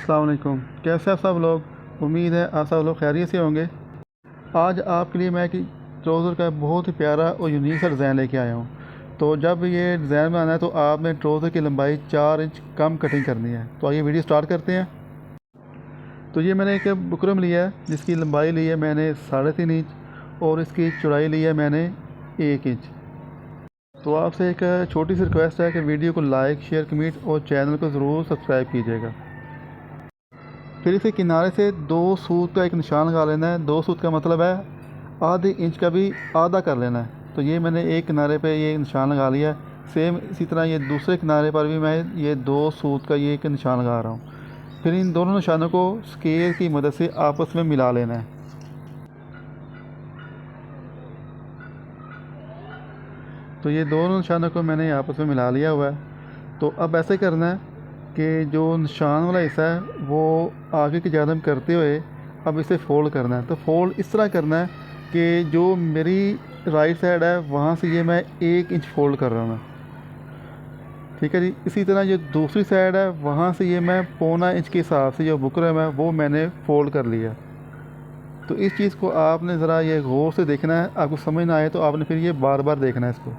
अस्सलाम वालेकुम। कैसे हैं सब लोग? उम्मीद है आप सब लोग खैरियत से होंगे। आज आपके लिए मैं एक ट्राउज़र का बहुत ही प्यारा और यूनिक सा डिज़ाइन लेके आया हूँ। तो जब ये डिज़ाइन बनाना है तो आपने ट्राउज़र की लंबाई 4 इंच कम कटिंग करनी है। तो आइए वीडियो स्टार्ट करते हैं। तो ये मैंने एक बुकरम लिया है जिसकी लंबाई ली है मैंने 3.5 इंच और इसकी चौड़ाई ली है मैंने 1 इंच। तो आपसे एक छोटी सी रिक्वेस्ट है कि वीडियो को लाइक शेयर कमेंट और चैनल को ज़रूर सब्सक्राइब कीजिएगा। फिर इसके किनारे से 2 सूत का एक निशान लगा लेना है। 2 सूत का मतलब है आधे इंच का भी आधा कर लेना है। तो ये मैंने एक किनारे पे ये निशान लगा लिया है। सेम इसी तरह ये दूसरे किनारे पर भी मैं ये 2 सूत का ये एक निशान लगा रहा हूँ। फिर इन दोनों निशानों को स्केल की मदद से आपस में मिला लेना है। तो ये दोनों निशानों को मैंने आपस में मिला लिया हुआ है। तो अब ऐसे करना है कि जो निशान वाला हिस्सा है वो आगे की जानिब करते हुए अब इसे फ़ोल्ड करना है। तो फ़ोल्ड इस तरह करना है कि जो मेरी राइट साइड है वहाँ से ये मैं 1 इंच फ़ोल्ड कर रहा हूँ। ठीक है जी। इसी तरह जो दूसरी साइड है वहाँ से ये मैं 1.25 इंच के हिसाब से जो बुकरम है वो मैंने फ़ोल्ड कर लिया। तो इस चीज़ को आपने ज़रा ये गौर से देखना है। आपको समझ ना आए तो आपने फिर ये बार बार देखना है इसको।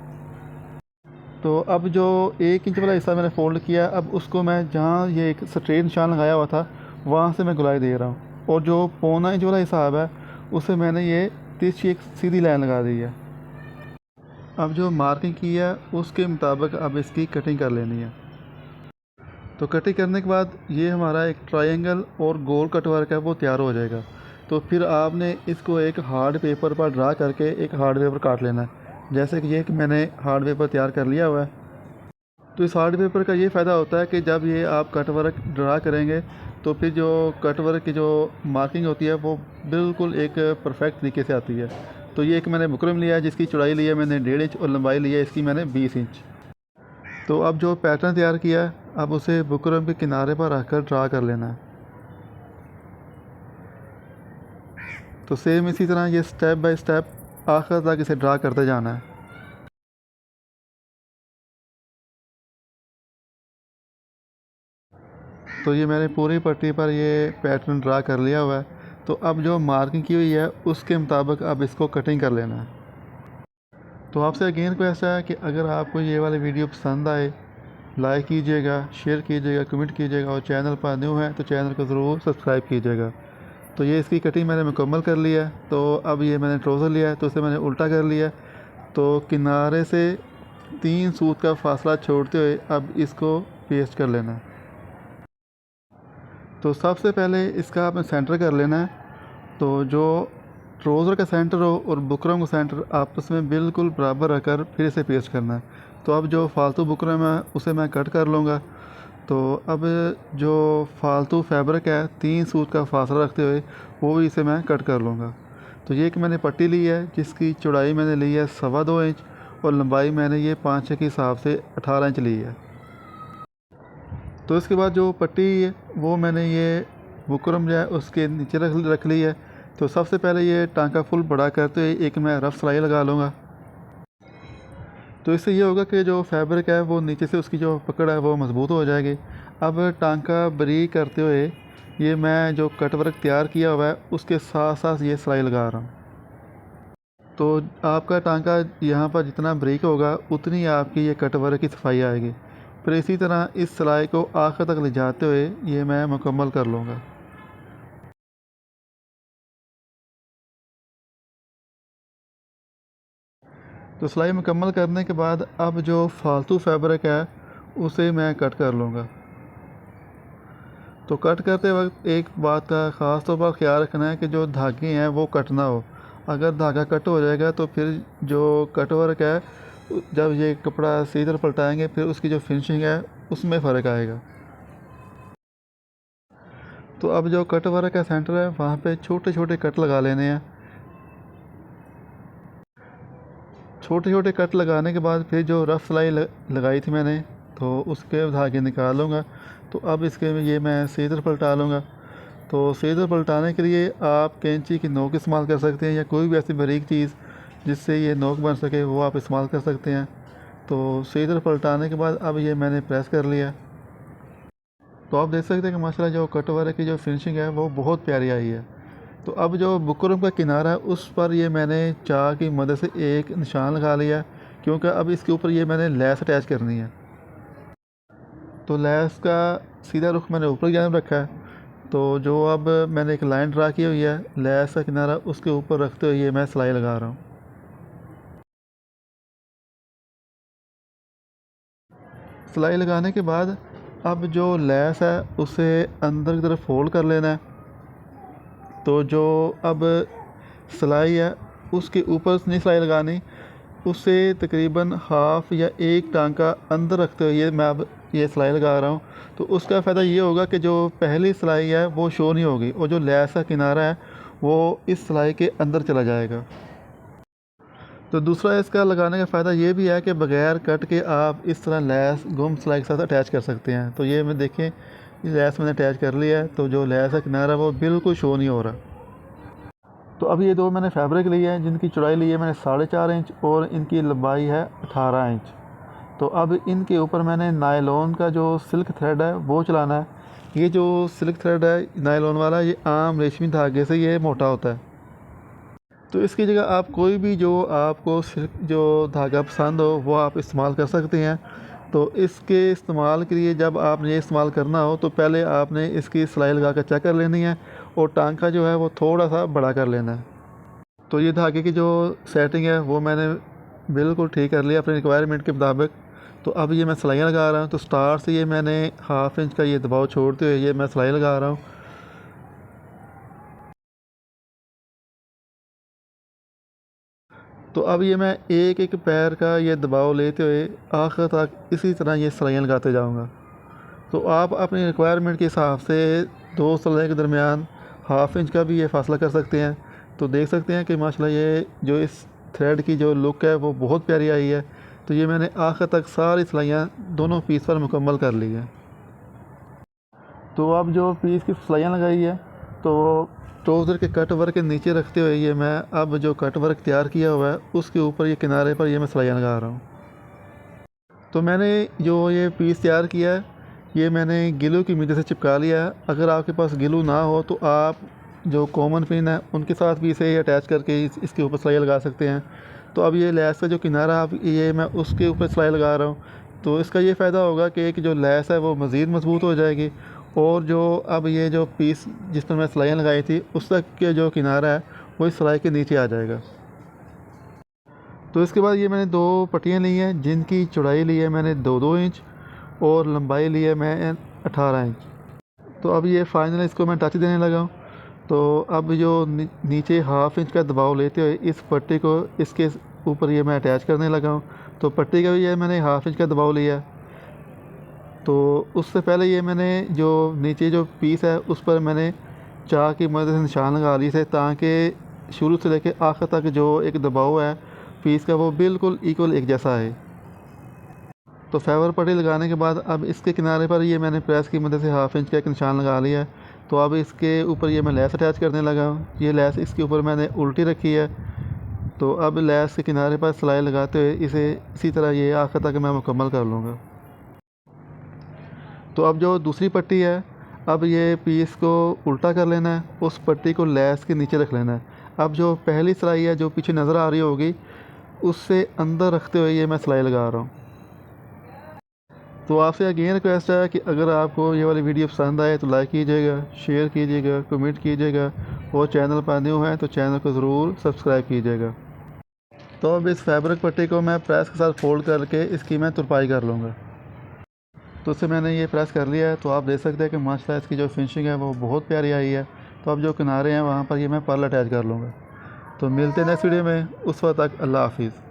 तो अब जो 1 इंच वाला हिस्सा मैंने फ़ोल्ड किया, अब उसको मैं जहाँ ये एक स्ट्रेट निशान लगाया हुआ था वहाँ से मैं गुलाई दे रहा हूँ। और जो 1.25 इंच वाला हिसाब है उसे मैंने ये तिरछी एक सीधी लाइन लगा दी है। अब जो मार्किंग की है उसके मुताबिक अब इसकी कटिंग कर लेनी है। तो कटिंग करने के बाद ये हमारा एक ट्रायंगल और गोल कट वर्क है वो तैयार हो जाएगा। तो फिर आपने इसको एक हार्ड पेपर पर ड्रा करके एक हार्ड पेपर काट लेना है। जैसे कि ये कि मैंने हार्ड पेपर तैयार कर लिया हुआ है। तो इस हार्ड पेपर का ये फ़ायदा होता है कि जब ये आप कट वर्क ड्रा करेंगे तो फिर जो कट वर्क की जो मार्किंग होती है वो बिल्कुल एक परफेक्ट तरीके से आती है। तो ये एक मैंने बुकरम लिया है जिसकी चौड़ाई ली है मैंने 1.5 इंच और लंबाई ली है इसकी मैंने 20 इंच। तो अब जो पैटर्न तैयार किया है अब उसे बुकरम के किनारे पर रखकर ड्रा कर लेना है। तो सेम इसी तरह ये स्टेप बाय स्टेप आखिर तक इसे ड्रा करते जाना है। तो ये मैंने पूरी पट्टी पर ये पैटर्न ड्रा कर लिया हुआ है। तो अब जो मार्किंग की हुई है उसके मुताबिक अब इसको कटिंग कर लेना है। तो आपसे अगेन रिक्वेस्ट है कि अगर आपको ये वाली वीडियो पसंद आए लाइक कीजिएगा, शेयर कीजिएगा, कमेंट कीजिएगा और चैनल पर न्यू है तो चैनल को ज़रूर सब्सक्राइब कीजिएगा। तो ये इसकी कटिंग मैंने मुकम्मल कर लिया है। तो अब ये मैंने ट्राउज़र लिया है तो इसे मैंने उल्टा कर लिया। तो किनारे से 3 सूत का फासला छोड़ते हुए अब इसको पेस्ट कर लेना है। तो सबसे पहले इसका आपने सेंटर कर लेना है। तो जो ट्राउज़र का सेंटर हो और बुकरम का सेंटर आपस में बिल्कुल बराबर रखकर फिर इसे पेस्ट करना है। तो अब जो फालतू बुकरम है उसे मैं कट कर लूँगा। तो अब जो फालतू फैब्रिक है 3 सूत का फासला रखते हुए वो भी इसे मैं कट कर लूँगा। तो ये एक मैंने पट्टी ली है जिसकी चौड़ाई मैंने ली है 2.25 इंच और लंबाई मैंने ये 5 के हिसाब से 18 इंच ली है। तो इसके बाद जो पट्टी है वो मैंने ये बुकरम जो है उसके नीचे रख ली है। तो सबसे पहले ये टांका फुल बड़ा करते हुए एक मैं रफ़ सिलाई लगा लूँगा। तो इससे ये होगा कि जो फैब्रिक है वो नीचे से उसकी जो पकड़ है वो मज़बूत हो जाएगी। अब टांका बारीक करते हुए ये मैं जो कट वर्क तैयार किया हुआ है उसके साथ साथ ये सिलाई लगा रहा हूँ। तो आपका टांका यहाँ पर जितना बारीक होगा उतनी आपकी ये कट वर्क की सफाई आएगी। फिर इसी तरह इस सिलाई को आखिर तक ले जाते हुए ये मैं मुकम्मल कर लूँगा। तो सिलाई मुकम्मल करने के बाद अब जो फालतू फैब्रिक है उसे मैं कट कर लूँगा। तो कट करते वक्त एक बात का ख़ास तौर पर ख्याल रखना है कि जो धागे हैं वो कट ना हो। अगर धागा कट हो जाएगा तो फिर जो कट वर्क है जब ये कपड़ा सीधी तरफ पलटाएंगे फिर उसकी जो फिनिशिंग है उसमें फ़र्क आएगा। तो अब जो कट वर्क का सेंटर है वहाँ पे छोटे छोटे कट लगा लेने हैं। छोटे छोटे कट लगाने के बाद फिर जो रफ़ सिलाई लगाई थी मैंने तो उसके धागे निकाल लूँगा। तो अब इसके ये मैं सीधी तरफ पलटा लूँगा। तो सीधी तरफ पलटाने के लिए आप कैंची की नोक इस्तेमाल कर सकते हैं या कोई भी ऐसी बारीक चीज़ जिससे ये नोक बन सके वो आप इस्तेमाल कर सकते हैं। तो सीधी तरफ पलटाने के बाद अब ये मैंने प्रेस कर लिया। तो आप देख सकते हैं कि माशाल्लाह जो कट वर्क की जो फिनिशिंग है वो बहुत प्यारी आई है। तो अब जो बुकरम का किनारा है उस पर ये मैंने चाक की मदद से एक निशान लगा लिया, क्योंकि अब इसके ऊपर ये मैंने लेस अटैच करनी है। तो लेस का सीधा रुख मैंने ऊपर की जानब रखा है। तो जो अब मैंने एक लाइन ड्रा की हुई है लेस का किनारा उसके ऊपर रखते हुए ये मैं सिलाई लगा रहा हूँ। सिलाई लगाने के बाद अब जो लेस है उसे अंदर की तरफ फोल्ड कर लेना है। तो जो अब सिलाई है उसके ऊपर नहीं सिलाई लगानी, उससे तकरीबन हाफ़ या एक टांका अंदर रखते हुए ये मैं अब ये सिलाई लगा रहा हूँ। तो उसका फ़ायदा ये होगा कि जो पहली सिलाई है वो शो नहीं होगी और जो लेस का किनारा है वो इस सिलाई के अंदर चला जाएगा। तो दूसरा इसका लगाने का फ़ायदा ये भी है कि बग़ैर कट के आप इस तरह लेस गुम सिलाई के साथ अटैच कर सकते हैं। तो ये मैं देखें ये लेस मैंने अटैच कर लिया है, तो जो लेस का किनारा है वो बिल्कुल शो नहीं हो रहा। तो अब ये दो मैंने फैब्रिक लिए हैं जिनकी चौड़ाई ली है मैंने 4.5 इंच और इनकी लंबाई है 18 इंच। तो अब इनके ऊपर मैंने नायलॉन का जो सिल्क थ्रेड है वो चलाना है। ये जो सिल्क थ्रेड है नायलॉन वाला ये आम रेशमी धागे से ये मोटा होता है। तो इसकी जगह आप कोई भी जो आपको सिल्क जो धागा पसंद हो वो आप इस्तेमाल कर सकते हैं। तो इसके इस्तेमाल के लिए जब आपने ये इस्तेमाल करना हो तो पहले आपने इसकी सिलाई लगा कर चेक कर लेनी है और टांका जो है वो थोड़ा सा बड़ा कर लेना है। तो ये धागे की जो सेटिंग है वो मैंने बिल्कुल ठीक कर लिया अपने रिक्वायरमेंट के मुताबिक। तो अब ये मैं सिलाइयाँ लगा रहा हूँ। तो स्टार्ट से ये मैंने हाफ़ इंच का ये दबाव छोड़ते हुए ये मैं सिलाई लगा रहा हूँ। तो अब ये मैं एक एक पैर का ये दबाव लेते हुए आखिर तक इसी तरह ये सिलाइयाँ लगाते जाऊँगा। तो आप अपनी रिक्वायरमेंट के हिसाब से दो सिलाई के दरमियान हाफ़ इंच का भी ये फासला कर सकते हैं। तो देख सकते हैं कि माशाल्लाह ये जो इस थ्रेड की जो लुक है वो बहुत प्यारी आई है। तो ये मैंने आखिर तक सारी सिलाइयाँ दोनों पीस पर मुकम्मल कर ली है। तो अब जो पीस की सिलाइयाँ लगाई है तो ट्राउज़र के कट वर्क के नीचे रखते हुए ये मैं अब जो कट वर्क तैयार किया हुआ है उसके ऊपर ये किनारे पर ये मैं सिलाइयाँ लगा रहा हूँ। तो मैंने जो ये पीस तैयार किया है ये मैंने गिलू की मदद से चिपका लिया है। अगर आपके पास गिलू ना हो तो आप जो कॉमन पिन है उनके साथ भी इसे अटैच करके इसके ऊपर सिलाई लगा सकते हैं। तो अब ये लेस का जो किनारा आप ये मैं उसके ऊपर सिलाई लगा रहा हूँ। तो इसका ये फ़ायदा होगा कि एक जो लेस है वो मज़ीद मजबूत हो जाएगी और जो अब ये जो पीस जिस पर मैं सिलाइयाँ लगाई थी उस तक के जो किनारा है वो इस सिलाई के नीचे आ जाएगा। तो इसके बाद ये मैंने दो पट्टियाँ ली हैं जिनकी चौड़ाई ली है मैंने 2-2 इंच और लंबाई ली है मैं 18 इंच। तो अब ये फाइनल इसको मैं टच देने लगा हूँ। तो अब जो नीचे हाफ़ इंच का दबाव लेते हुए इस पट्टी को इसके ऊपर ये मैं अटैच करने लगा हूँ। तो पट्टी का भी ये मैंने हाफ़ इंच का दबाव लिया। तो उससे पहले ये मैंने जो नीचे जो पीस है उस पर मैंने चाक की मदद से निशान लगा लिए थे ताकि शुरू से लेकर आखिर तक जो एक दबाव है पीस का वो बिल्कुल इक्वल एक जैसा है। तो फेवर पट्टी लगाने के बाद अब इसके किनारे पर ये मैंने प्रेस की मदद से हाफ़ इंच का एक निशान लगा लिया है। तो अब इसके ऊपर ये मैं लेस अटैच करने लगा हूँ। ये लेस इसके ऊपर मैंने उल्टी रखी है। तो अब लेस के किनारे पर सिलाई लगाते हुए इसे इसी तरह ये आखिर तक मैं मुकम्मल कर लूँगा। तो अब जो दूसरी पट्टी है अब ये पीस को उल्टा कर लेना है, उस पट्टी को लेस के नीचे रख लेना है। अब जो पहली सिलाई है जो पीछे नज़र आ रही होगी उससे अंदर रखते हुए ये मैं सिलाई लगा रहा हूँ। तो आपसे अगेन रिक्वेस्ट है कि अगर आपको ये वाली वीडियो पसंद आए तो लाइक कीजिएगा, शेयर कीजिएगा, कमेंट कीजिएगा और चैनल पर न्यू हैं तो चैनल को ज़रूर सब्सक्राइब कीजिएगा। तो अब इस फैब्रिक पट्टी को मैं प्रेस के साथ फोल्ड करके इसकी मैं तुरपाई कर लूँगा। तो उससे मैंने ये प्रेस कर लिया है। तो आप देख सकते हैं कि माशाल्लाह इसकी जो फिनिशिंग है वो बहुत प्यारी आई है। तो अब जो किनारे हैं वहाँ पर ये मैं पर्ल अटैच कर लूँगा। तो मिलते हैं नेक्स्ट वीडियो में, उस वक्त तक अल्लाह हाफिज़।